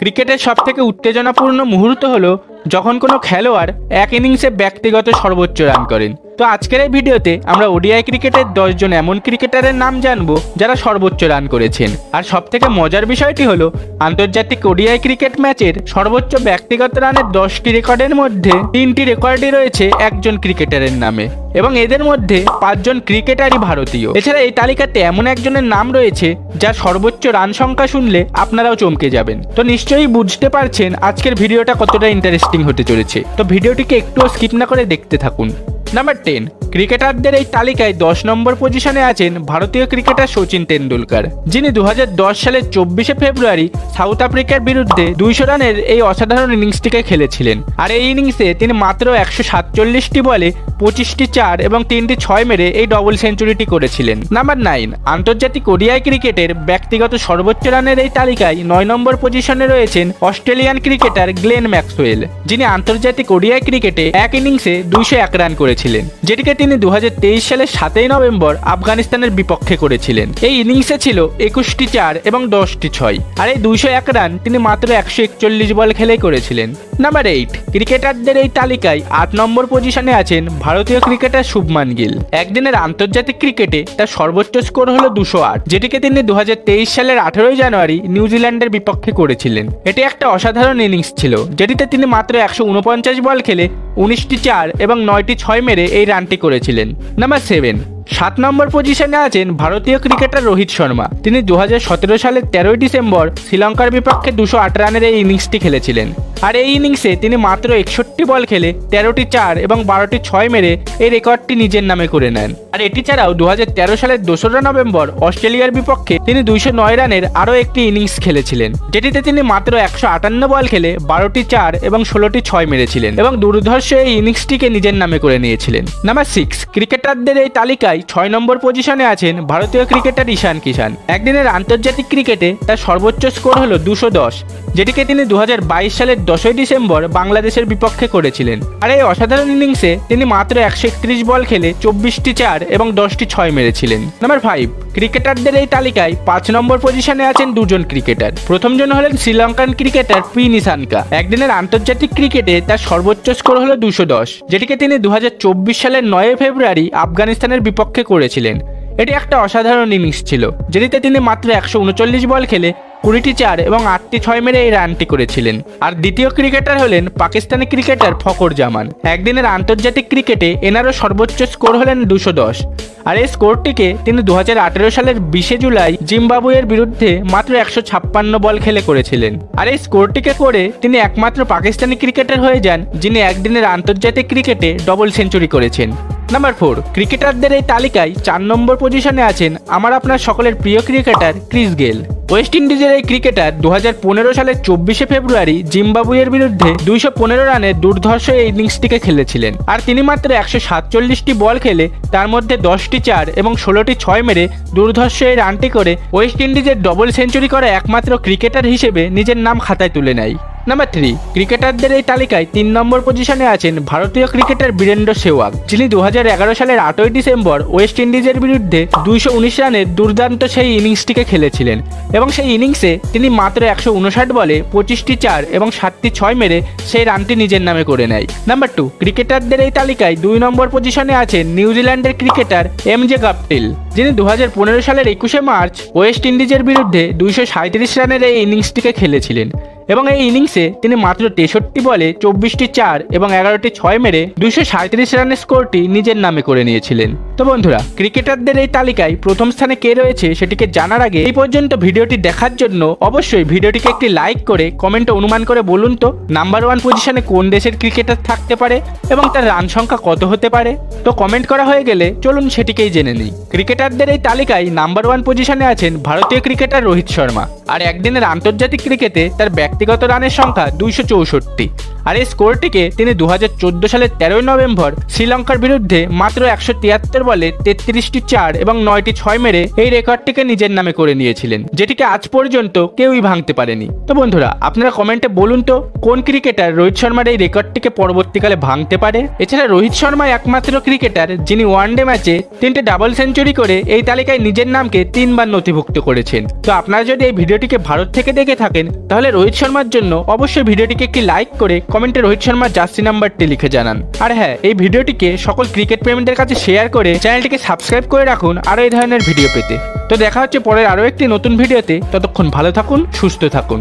ক্রিকেটের সবথেকে উত্তেজনাপূর্ণ মুহূর্ত হলো যখন কোনো খেলোয়াড় এক ইনিংসে ব্যক্তিগত সর্বোচ্চ রান করেন। তো আজকের এই ভিডিওতে আমরা ওডিআই ক্রিকেটের 10 জন এমন ক্রিকেটারের নাম জানবো যারা সর্বোচ্চ রান করেছেন। আর সবথেকে মজার বিষয়টি হলো আন্তর্জাতিক ওডিআই ক্রিকেট ম্যাচের সর্বোচ্চ ব্যক্তিগত রানের 10টি রেকর্ডের মধ্যে 3টি রেকর্ডই রয়েছে একজন ক্রিকেটারের নামে এবং এদের মধ্যে 5 জন ক্রিকেটারই ভারতীয়। এছাড়া এই তালিকাতে এমন একজনের নাম রয়েছে যার সর্বোচ্চ রান সংখ্যা শুনলে আপনারাও চমকে যাবেন। তো নিশ্চয়ই বুঝতে পারছেন আজকের ভিডিওটা কতটা ইন্টারেস্টিং হতে চলেছে। তো ভিডিওটিকে একটুও স্কিপ না করে দেখতে থাকুন। নাম্বার 10, ক্রিকেটারদের এই তালিকায় 10 নম্বর পজিশনে আছেন ভারতীয় ক্রিকেটার শচীন তেন্ডুলকর, যিনি 2010 সালের 24শে ফেব্রুয়ারি সাউথ আফ্রিকার বিরুদ্ধে 200 রানের এই অসাধারণ ইনিংসটিকে খেলেছিলেন। আর এই ইনিংসে তিনি মাত্র 147টি বলে 25টি 4 এবং 3টি 6 মেরে এই ডবল সেঞ্চুরিটি করেছিলেন। নাম্বার 9, আন্তর্জাতিক ওডিআই ক্রিকেটের ব্যক্তিগত সর্বোচ্চ রানের এই তালিকায় 9 নম্বর পজিশনে রয়েছেন অস্ট্রেলিয়ান ক্রিকেটার গ্লেন ম্যাক্সওয়েল, যিনি আন্তর্জাতিক ওডিআই ক্রিকেটে এক ইনিংসে 201 রান করেছিলেন, যেটিকে তিনি 2023 সালের 7ই নভেম্বর আফগানিস্তানের বিপক্ষে করেছিলেন। এই ইনিংসে ছিল 21টি 4 এবং 10টি 6, আর এই 201 রান তিনি মাত্র 141 বল খেলেই করেছিলেন। নাম্বার 8, ক্রিকেটারদের এই তালিকায় 8 নম্বর পজিশনে আছেন ভারতীয় ক্রিকেটার শুভমান গিল। একদিনের আন্তর্জাতিক ক্রিকেটে তার সর্বোচ্চ স্কোর হলো 208, যেটিকে তিনি 2023 সালের 18ই জানুয়ারি নিউজিল্যান্ডের বিপক্ষে করেছিলেন। এটি একটা অসাধারণ ইনিংস ছিল, যেটিতে তিনি মাত্র 149 বল খেলে 19টি 4 এবং 9টি 6 মেরে এই রানটি করেছিলেন। নাম্বার 7, 7 নম্বর পজিশনে আছেন ভারতীয় ক্রিকেটার রোহিত শর্মা। তিনি 2017 সালের 13ই ডিসেম্বর শ্রীলঙ্কার বিপক্ষে 208 রানের এই ইনিংসটি খেলেছিলেন। আর এই ইনিংসে তিনি মাত্র 61 বল খেলে 13টি 4 এবং 12টি 6 মেরে এই রেকর্ডটি নিজের নামে করে নেন। আর এটি ছাড়াও 2013 সালের 2রা নভেম্বর অস্ট্রেলিয়ার বিপক্ষে তিনি 209 রানের আরও একটি ইনিংস খেলেছিলেন, যেটিতে তিনি মাত্র 158 বল খেলে 12টি 4 এবং 16টি 6 মেরেছিলেন এবং দুর্ধর্ষ এই ইনিংসটিকে নিজের নামে করে নিয়েছিলেন। নাম্বার 6, ক্রিকেটারদের এই তালিকায় 6 নম্বর পজিশনে আছেন ভারতীয় ক্রিকেটার ঈশান কিষান। একদিনের আন্তর্জাতিক ক্রিকেটে তার সর্বোচ্চ স্কোর হলো 210, যেটিকে তিনি 2022 সালের 10ই ডিসেম্বর বাংলাদেশের বিপক্ষে করেছিলেন। আর এই অসাধারণ ইনিংসে তিনি মাত্র 131 বল খেলে 24টি 4 এবং 10টি 6 মেরেছিলেন। নাম্বার 5, ক্রিকেটারদের এই তালিকায় 5 নম্বর পজিশনে আছেন 2 জন ক্রিকেটার। প্রথমজন হলেন শ্রীলঙ্কান ক্রিকেটার পি নিসানকা। একদিনের আন্তর্জাতিক ক্রিকেটে তার সর্বোচ্চ স্কোর হলো 210, যেটিকে তিনি 2024 সালের 9 ফেব্রুয়ারি আফগানিস্তানের বিপক্ষে করেছিলেন। এটি একটা অসাধারণ ইনিংস ছিল, যেটিতে তিনি মাত্র 139 বল খেলে 20টি 4 এবং 8টি 6 মেরে এই রানটি করেছিলেন। আর দ্বিতীয় ক্রিকেটার হলেন পাকিস্তানি ক্রিকেটার ফকর জামান। একদিনের আন্তর্জাতিক ক্রিকেটে এনারও সর্বোচ্চ স্কোর হলেন 210, আর এই স্কোরটিকে তিনি 2018 সালের 20শে জুলাই জিম্বাবুয়ের বিরুদ্ধে মাত্র 156 বল খেলে করেছিলেন। আর এই স্কোরটিকে করে তিনি একমাত্র পাকিস্তানি ক্রিকেটার হয়ে যান যিনি একদিনের আন্তর্জাতিক ক্রিকেটে ডবল সেঞ্চুরি করেছেন। নাম্বার 4, ক্রিকেটারদের এই তালিকায় 4 নম্বর পজিশনে আছেন আমার আপনার সকলের প্রিয় ক্রিকেটার ক্রিস গেল। ওয়েস্ট ইন্ডিজের এই ক্রিকেটার 2015 সালের 24শে ফেব্রুয়ারি জিম্বাবুয়ের বিরুদ্ধে 215 রানের দুর্ধর্ষ এই ইনিংসটিকে খেলেছিলেন। আর তিনি মাত্র 147টি বল খেলে তার মধ্যে 10টি 4 এবং 16টি 6 মেরে দুর্ধর্ষ এই রানটি করে ওয়েস্ট ইন্ডিজের ডবল সেঞ্চুরি করা একমাত্র ক্রিকেটার হিসেবে নিজের নাম খাতায় তুলে নেয়। নাম্বার 3, ক্রিকেটারদের এই তালিকায় 3 নম্বর পজিশনে আছেন ভারতীয় ক্রিকেটার বীরেন্দ্র সেহবাগ, যিনি 2011 সালের 8ই ডিসেম্বর ওয়েস্ট ইন্ডিজের বিরুদ্ধে 219 রানের দুর্দান্ত সেই ইনিংসটিকে খেলেছিলেন এবং সেই ইনিংসে তিনি মাত্র 159 বলে 25টি 4 এবং 7টি 6 মেরে সেই রানটি নিজের নামে করে নেয়। নাম্বার 2, ক্রিকেটারদের এই তালিকায় 2 নম্বর পজিশনে আছেন নিউজিল্যান্ডের ক্রিকেটার এমজে গাপটিল, যিনি 2015 সালের 21শে মার্চ ওয়েস্ট ইন্ডিজের বিরুদ্ধে 237 রানের এই ইনিংসটিকে খেলেছিলেন এবং এই ইনিংসে তিনি মাত্র 63 বলে 24টি 4 এবং 11টি 6 মেরে 237 রানের স্কোরটি নিজের নামে করে নিয়েছিলেন। তো বন্ধুরা, ক্রিকেটারদের এই তালিকায় প্রথম স্থানে কে রয়েছে সেটিকে জানার আগে এই পর্যন্ত ভিডিওটি দেখার জন্য অবশ্যই ভিডিওটিকে একটি লাইক করে কমেন্টে অনুমান করে বলুন তো নাম্বার 1 পজিশনে কোন দেশের ক্রিকেটার থাকতে পারে এবং তার রান সংখ্যা কত হতে পারে। তো কমেন্ট করা হয়ে গেলে চলুন সেটিকেই জেনে নিই। ক্রিকেটারদের এই তালিকায় নাম্বার 1 পজিশনে আছেন ভারতীয় ক্রিকেটার রোহিত শর্মা। আর একদিনের আন্তর্জাতিক ক্রিকেটে তার ব্যক্তিগত রানের সংখ্যা 264। আর এই স্কোরটিকে তিনি 2014 সালের 13 নভেম্বর শ্রীলঙ্কার বিরুদ্ধে মাত্র 173 বলে 33টি 4 এবং 9টি 6 মেরে এই রেকর্ডটিকে নিজের নামে করে নিয়েছিলেন, যেটিকে আজ পর্যন্ত কেউই ভাঙতে পারেনি। তো বন্ধুরা, আপনারা কমেন্টে বলুন তো কোন ক্রিকেটার রোহিত শর্মার এই রেকর্ডটিকে পরবর্তীকালে ভাঙতে পারে। এছাড়া রোহিত শর্মা একমাত্র ক্রিকেটার যিনি ওয়ানডে ম্যাচে 3টে ডাবল সেঞ্চুরি করে এই তালিকায় নিজের নামকে 3বার নথিভুক্ত করেছেন। তো আপনারা যদি এই ভিডিওটিকে ভারত থেকে দেখে থাকেন তাহলে রোহিত শর্মার জন্য অবশ্যই ভিডিওটিকে একটি লাইক করে কমেন্টে রোহিত শর্মার জার্সি নাম্বারটি লিখে জানান। আর হ্যাঁ, এই ভিডিওটিকে সকল ক্রিকেট প্রেমীদের কাছে শেয়ার করে চ্যানেলটিকে সাবস্ক্রাইব করে রাখুন আরও এই ধরনের ভিডিও পেতে। তো দেখা হচ্ছে পরের আরও একটি নতুন ভিডিওতে। ততক্ষণ ভালো থাকুন, সুস্থ থাকুন।